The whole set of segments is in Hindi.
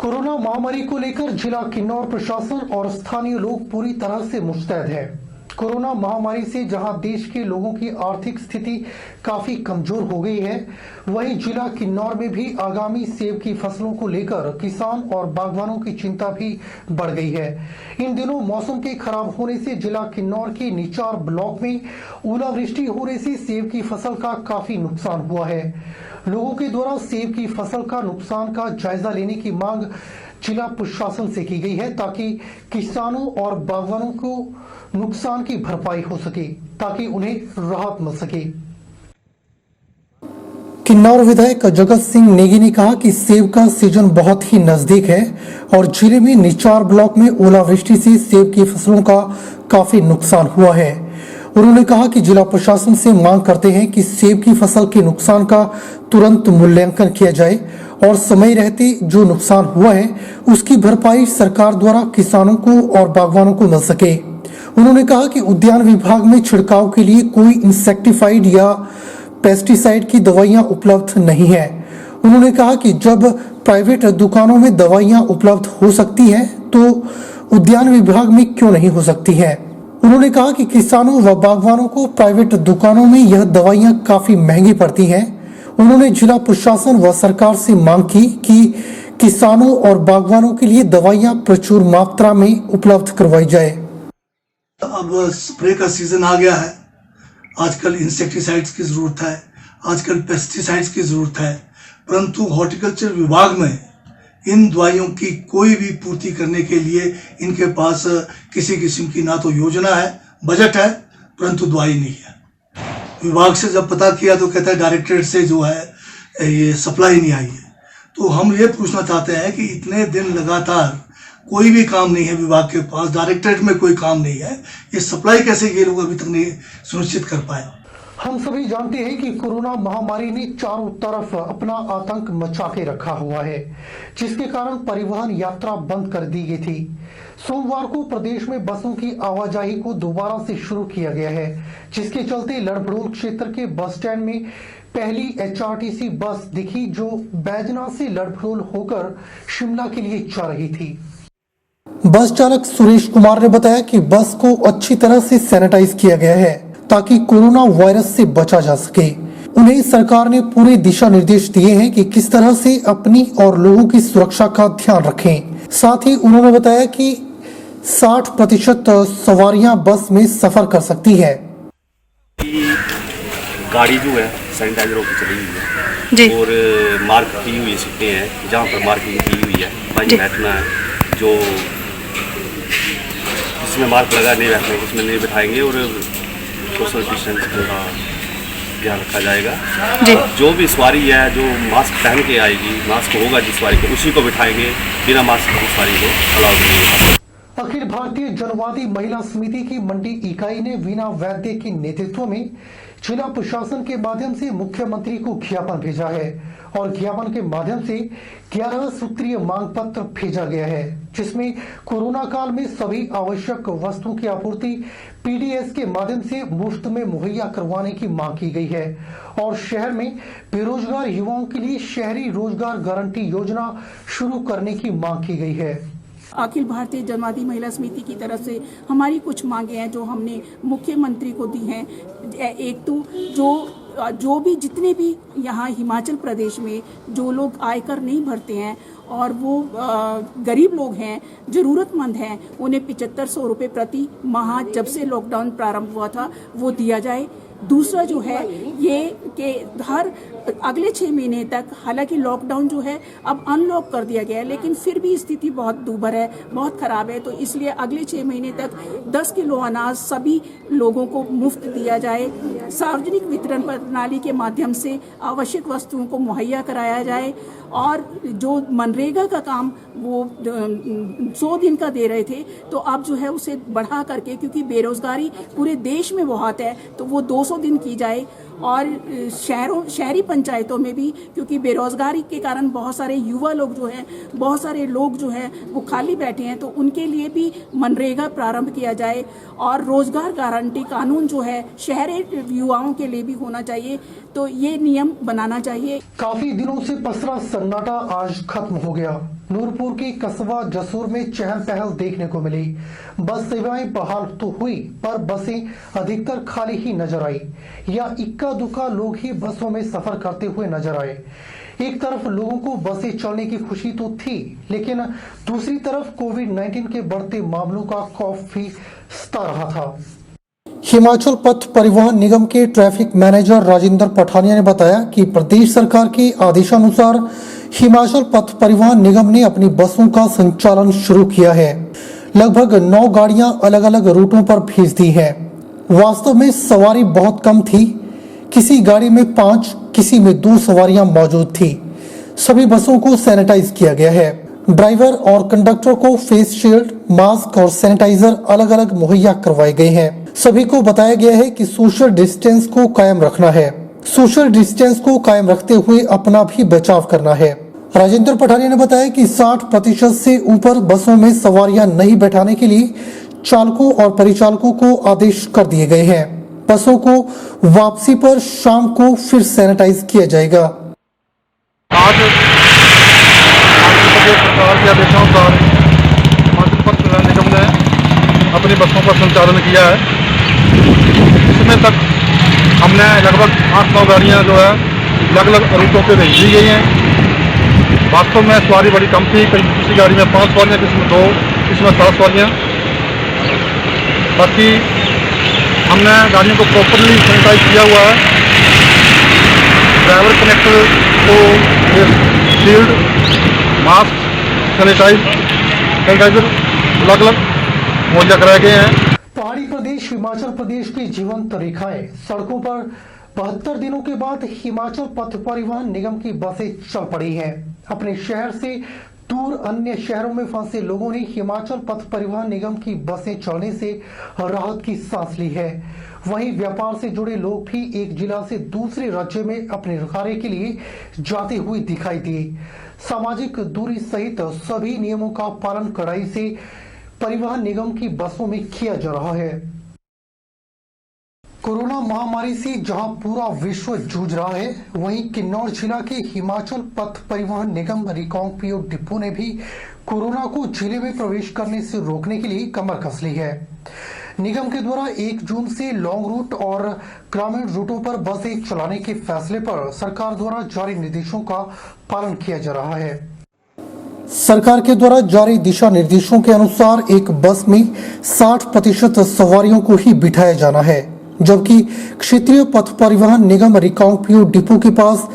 कोरोना महामारी को लेकर जिला किन्नौर प्रशासन और स्थानीय लोग पूरी तरह से मुस्तैद है। कोरोना महामारी से जहां देश के लोगों की आर्थिक स्थिति काफी कमजोर हो गई है, वहीं जिला किन्नौर में भी आगामी सेब की फसलों को लेकर किसान और बागवानों की चिंता भी बढ़ गई है। इन दिनों मौसम के खराब होने से जिला किन्नौर के निचार ब्लॉक में ओलावृष्टि होने से सेब की फसल का काफी नुकसान हुआ है। लोगों के द्वारा सेब की फसल का नुकसान का जायजा लेने की मांग जिला प्रशासन से की गई है, ताकि किसानों और बागवानों को नुकसान की भरपाई हो सके, ताकि उन्हें राहत मिल सके। किन्नौर विधायक जगत सिंह नेगी ने कहा कि सेब का सीजन बहुत ही नजदीक है और जिले में निचार ब्लॉक में ओलावृष्टि से सेब की फसलों का काफी नुकसान हुआ है। उन्होंने कहा कि जिला प्रशासन से मांग करते हैं कि सेब की फसल के नुकसान का तुरंत मूल्यांकन किया जाए और समय रहते जो नुकसान हुआ है उसकी भरपाई सरकार द्वारा किसानों को और बागवानों को मिल सके। उन्होंने कहा कि उद्यान विभाग में छिड़काव के लिए कोई इंसेक्टिसाइड या पेस्टिसाइड की दवाइयां उपलब्ध नहीं है। उन्होंने कहा कि जब प्राइवेट दुकानों में दवाइयां उपलब्ध हो सकती हैं तो उद्यान विभाग में क्यों नहीं हो सकती है। उन्होंने कहा कि किसानों व बागवानों को प्राइवेट दुकानों में यह दवाइयां काफी महंगी पड़ती हैं। उन्होंने जिला प्रशासन व सरकार से मांग की कि किसानों और बागवानों के लिए दवाइयां प्रचुर मात्रा में उपलब्ध करवाई जाए। अब स्प्रे का सीजन आ गया है। आजकल इंसेक्टिसाइड्स की जरूरत है, आजकल पेस्टिसाइड्स की जरूरत है, परंतु हॉर्टिकल्चर विभाग में इन दवाइयों की कोई भी पूर्ति करने के लिए इनके पास किसी किस्म की ना तो योजना है, बजट है, परंतु दवाई नहीं है। विभाग से जब पता किया तो कहता है डायरेक्टरेट से जो है ये सप्लाई नहीं आई है। तो हम ये पूछना चाहते हैं कि इतने दिन लगातार कोई भी काम नहीं है विभाग के पास, डायरेक्टरेट में कोई काम नहीं है, ये सप्लाई कैसे ये लोग अभी तक नहीं सुनिश्चित कर पाए। हम सभी जानते हैं कि कोरोना महामारी ने चारों तरफ अपना आतंक मचा के रखा हुआ है, जिसके कारण परिवहन यात्रा बंद कर दी गई थी। सोमवार को प्रदेश में बसों की आवाजाही को दोबारा से शुरू किया गया है, जिसके चलते लड़भड़ोल क्षेत्र के बस स्टैंड में पहली एचआरटीसी बस दिखी, जो बैजनाथ से लड़भड़ोल होकर शिमला के लिए जा रही थी। बस चालक सुरेश कुमार ने बताया कि बस को अच्छी तरह से सैनिटाइज किया गया है ताकि कोरोना वायरस से बचा जा सके। उन्हें सरकार ने पूरे दिशा निर्देश दिए हैं कि किस तरह से अपनी और लोगों की सुरक्षा का ध्यान रखें। साथ ही उन्होंने बताया कि 60% सवारियां बस में सफर कर सकती है। गाड़ी जो है सैनिटाइजर होकर चली हुई है और मार्क की हुई सीटें हैं, जहाँ पर मार्किंग की हुई है भाई बैठना है, जो इसमें मार्क लगा नहीं बैठना है उसमें नहीं बैठाएंगे और सोशल डिस्टेंस का ध्यान रखा जाएगा। जो भी सवारी है जो मास्क पहन के आएगी, मास्क होगा जिस सवारी को उसी को बिठाएंगे, बिना मास्क की सवारी को अलाउ करेंगे। अखिल भारतीय जनवादी महिला समिति की मंडी इकाई ने वीना वैद्य के नेतृत्व में जिला प्रशासन के माध्यम से मुख्यमंत्री को ज्ञापन भेजा है और ज्ञापन के माध्यम से 11 सूत्रीय मांग पत्र भेजा गया है, जिसमें कोरोना काल में सभी आवश्यक वस्तुओं की आपूर्ति पीडीएस के माध्यम से मुफ्त में मुहैया करवाने की मांग की गई है और शहर में बेरोजगार युवाओं के लिए शहरी रोजगार गारंटी योजना शुरू करने की मांग की गई है। अखिल भारतीय जनवादी महिला समिति की तरफ से हमारी कुछ मांगे हैं जो हमने मुख्यमंत्री को दी हैं। एक तो जो भी जितने भी यहाँ हिमाचल प्रदेश में जो लोग आयकर नहीं भरते हैं और वो गरीब लोग हैं, ज़रूरतमंद हैं, उन्हें 7500 रुपये प्रति माह जब से लॉकडाउन प्रारंभ हुआ था वो दिया जाए। दूसरा जो है ये कि हर अगले 6 महीने तक, हालांकि लॉकडाउन जो है अब अनलॉक कर दिया गया है, लेकिन फिर भी स्थिति बहुत दूभर है, बहुत ख़राब है, तो इसलिए अगले 6 महीने तक 10 किलो अनाज सभी लोगों को मुफ्त दिया जाए। सार्वजनिक वितरण प्रणाली के माध्यम से आवश्यक वस्तुओं को मुहैया कराया जाए और जो मनरेगा का काम वो 100 दिन का दे रहे थे तो अब जो है उसे बढ़ा करके, क्योंकि बेरोजगारी पूरे देश में बहुत है, तो वो 200 दिन की जाए। और शहरी पंचायतों में भी, क्योंकि बेरोजगारी के कारण बहुत सारे युवा लोग जो हैं, बहुत सारे लोग जो हैं वो खाली बैठे हैं, तो उनके लिए भी मनरेगा प्रारंभ किया जाए और रोजगार गारंटी कानून जो है शहरी युवाओं के लिए भी होना चाहिए, तो ये नियम बनाना चाहिए। काफी दिनों से पसरा सन्नाटा आज खत्म हो गया। नूरपुर के कस्बा जसूर में चहल पहल देखने को मिली। बस सेवाएं बहाल तो हुई, पर बसें अधिकतर खाली ही नजर आई या इक्का दुक्का लोग ही बसों में सफर करते हुए नजर आए। एक तरफ लोगों को बसें चलने की खुशी तो थी, लेकिन दूसरी तरफ कोविड-19 के बढ़ते मामलों का खौफ भी सता रहा था। हिमाचल पथ परिवहन निगम के ट्रैफिक मैनेजर राजेंद्र पठानिया ने बताया कि प्रदेश सरकार के आदेशानुसार हिमाचल पथ परिवहन निगम ने अपनी बसों का संचालन शुरू किया है। लगभग 9 गाड़ियां अलग अलग रूटों पर भेज दी हैं। वास्तव में सवारी बहुत कम थी, किसी गाड़ी में 5, किसी में 2 सवारियां मौजूद थी। सभी बसों को सैनिटाइज किया गया है। ड्राइवर और कंडक्टर को फेस शील्ड, मास्क और सैनिटाइजर अलग अलग मुहैया करवाए गए हैं। सभी को बताया गया है कि सोशल डिस्टेंस को कायम रखना है। सोशल डिस्टेंस को कायम रखते हुए अपना भी बचाव करना है। राजेंद्र पठानिया ने बताया कि 60% से ऊपर बसों में सवारियां नहीं बैठाने के लिए चालकों और परिचालकों को आदेश कर दिए गए हैं। बसों को वापसी पर शाम को फिर सैनिटाइज किया जाएगा। आज प्रदेश सरकार के आदेशानुसार हिमाचल पथ परिवहन निगम ने अपनी बसों का संचालन किया है। इसमें तक हमने लगभग 8-9 गाड़ियाँ जो है अलग अलग रूटों पे भेज दी गई हैं। वास्तव में सवारी बड़ी कम थी, किसी गाड़ी में 5 सवारियाँ, किसी में 2, किसी में 7 सवारियाँ। बाकी हमने गाड़ियों को प्रॉपरली सैनिटाइज किया हुआ है। ड्राइवर कनेक्टर को शील्ड, मास्क, सैनिटाइजर अलग अलग मुहैया कराए गए हैं। पहाड़ी प्रदेश हिमाचल प्रदेश की जीवंत रेखाएं सड़कों पर 72 दिनों के बाद हिमाचल पथ परिवहन निगम की बसें चल पड़ी हैं। अपने शहर से दूर अन्य शहरों में फंसे लोगों ने हिमाचल पथ परिवहन निगम की बसें चलने से राहत की सांस ली है। वहीं व्यापार से जुड़े लोग भी एक जिला से दूसरे राज्य में अपने कार्य के लिए जाते हुए दिखाई दिए। सामाजिक दूरी सहित सभी नियमों का पालन कड़ाई से परिवहन निगम की बसों में किया जा रहा है। कोरोना महामारी से जहां पूरा विश्व जूझ रहा है, वहीं किन्नौर जिला के हिमाचल पथ परिवहन निगम रिकांगपिओ डिपो ने भी कोरोना को जिले में प्रवेश करने से रोकने के लिए कमर कस ली है। निगम के द्वारा 1 जून से लॉन्ग रूट और ग्रामीण रूटों पर बसें चलाने के फैसले पर सरकार द्वारा जारी निर्देशों का पालन किया जा रहा है। सरकार के द्वारा जारी दिशा निर्देशों के अनुसार एक बस में 60% सवारियों को ही बिठाया जाना है, जबकि क्षेत्रीय पथ परिवहन निगम रिकांगपिओ डिपो के पास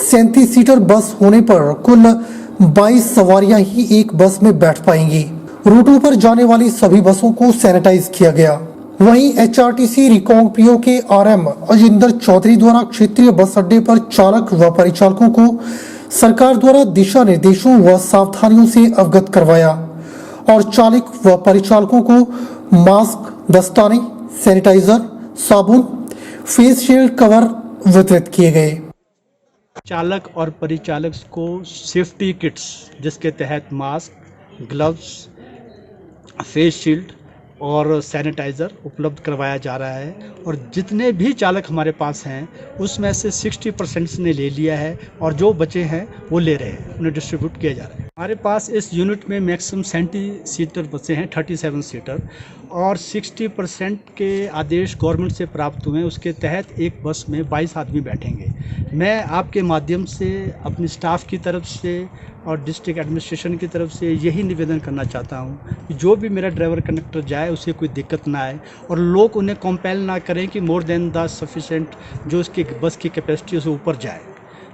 37 सीटर बस होने पर कुल 22 सवारियां ही एक बस में बैठ पाएंगी। रूटों पर जाने वाली सभी बसों को सैनिटाइज किया गया। वहीं एचआरटीसी रिकांगपिओ के आरएम अजिंदर चौधरी द्वारा क्षेत्रीय बस अड्डे पर चालक व परिचालकों को सरकार द्वारा दिशा निर्देशों व सावधानियों से अवगत करवाया और चालक व परिचालकों को मास्क, दस्ताने, सैनिटाइजर, साबुन, फेस शील्ड कवर वितरित किए गए। चालक और परिचालक को सेफ्टी किट्स जिसके तहत मास्क, ग्लव्स, फेस शील्ड और सैनिटाइज़र उपलब्ध करवाया जा रहा है। और जितने भी चालक हमारे पास हैं उसमें से 60% ने ले लिया है और जो बचे हैं वो ले रहे हैं, उन्हें डिस्ट्रीब्यूट किया जा रहा है। हमारे पास इस यूनिट में मैक्सिमम 70 सीटर बसें हैं, 37 सीटर, और 60% के आदेश गवर्नमेंट से प्राप्त हुए हैं। उसके तहत एक बस में 22 आदमी बैठेंगे। मैं आपके माध्यम से अपनी स्टाफ की तरफ से और डिस्ट्रिक्ट एडमिनिस्ट्रेशन की तरफ से यही निवेदन करना चाहता हूँ कि जो भी मेरा ड्राइवर कंडक्टर जाए उसे कोई दिक्कत ना आए और लोग उन्हें कंपेल ना करें कि मोर देन द सफिशेंट जो उसकी बस की कैपेसिटी से ऊपर जाए।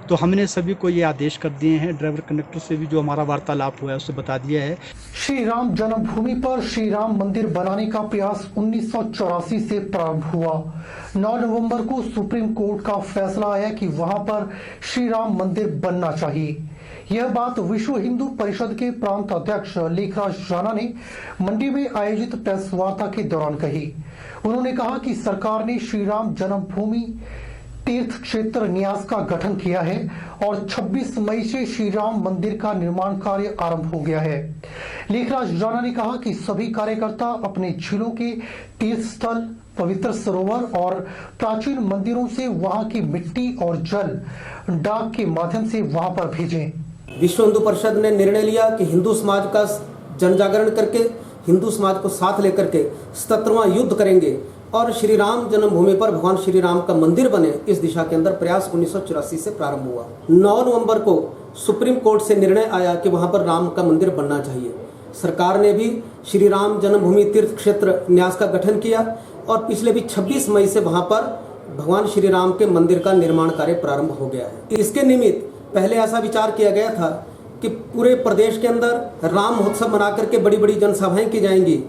तो हमने सभी को ये आदेश कर दिए हैं। ड्राइवर कंडक्टर से भी जो हमारा वार्तालाप हुआ है उससे बता दिया है। श्री राम जन्मभूमि पर श्री राम मंदिर बनाने का प्रयास 1984 से प्रारंभ हुआ। 9 नवंबर को सुप्रीम कोर्ट का फैसला आया कि वहां पर श्री राम मंदिर बनना चाहिए। यह बात विश्व हिंदू परिषद के प्रांत अध्यक्ष लेखराज राणा ने मंडी में आयोजित प्रेस वार्ता के दौरान कही। उन्होंने कहा कि सरकार ने श्री राम जन्मभूमि तीर्थ क्षेत्र न्यास का गठन किया है और 26 मई से श्री राम मंदिर का निर्माण कार्य आरंभ हो गया है। लेखराज राणा ने कहा कि सभी कार्यकर्ता अपने जिलों के तीर्थ स्थल, पवित्र सरोवर और प्राचीन मंदिरों से वहां की मिट्टी और जल डाक के माध्यम से वहां पर भेजें। विश्व हिंदू परिषद ने निर्णय लिया कि हिंदू समाज का जन जागरण करके हिंदू समाज को साथ लेकर के 77वां युद्ध करेंगे और श्री राम जन्मभूमि पर भगवान श्री राम का मंदिर बने, इस दिशा के अंदर प्रयास 1984 से प्रारंभ हुआ। 9 नवंबर को सुप्रीम कोर्ट से निर्णय आया कि वहां पर राम का मंदिर बनना चाहिए। सरकार ने भी श्री राम जन्मभूमि तीर्थ क्षेत्र न्यास का गठन किया और पिछले भी 26 मई से वहां पर भगवान श्री राम के मंदिर का निर्माण कार्य प्रारंभ हो गया है। इसके निमित्त पहले ऐसा विचार किया गया था कि पूरे प्रदेश के अंदर राम महोत्सव मना करके बड़ी बड़ी जनसभाएं की जाएंगी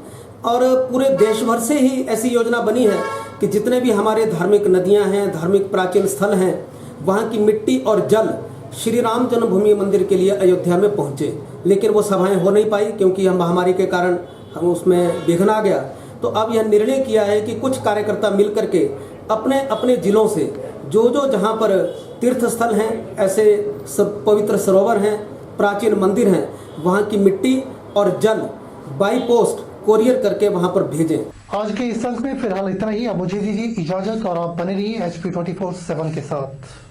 और पूरे देश भर से ही ऐसी योजना बनी है कि जितने भी हमारे धार्मिक नदियां हैं, धार्मिक प्राचीन स्थल हैं, वहाँ की मिट्टी और जल श्री राम जन्मभूमि मंदिर के लिए अयोध्या में पहुँचे। लेकिन वो सभाएं हो नहीं पाई क्योंकि हम महामारी के कारण हम उसमें विघ्न आ गया। तो अब यह निर्णय किया है कि कुछ कार्यकर्ता मिल करके अपने अपने जिलों से जो जहाँ पर तीर्थ स्थल हैं, ऐसे सब पवित्र सरोवर हैं, प्राचीन मंदिर हैं, वहाँ की मिट्टी और जल बाई पोस्ट कोरियर करके वहाँ पर भेजें। आज के इस अंक में फिलहाल इतना ही। अब मुझे दीजिए इजाजत और आप बने रहिए HP 24/7 के साथ।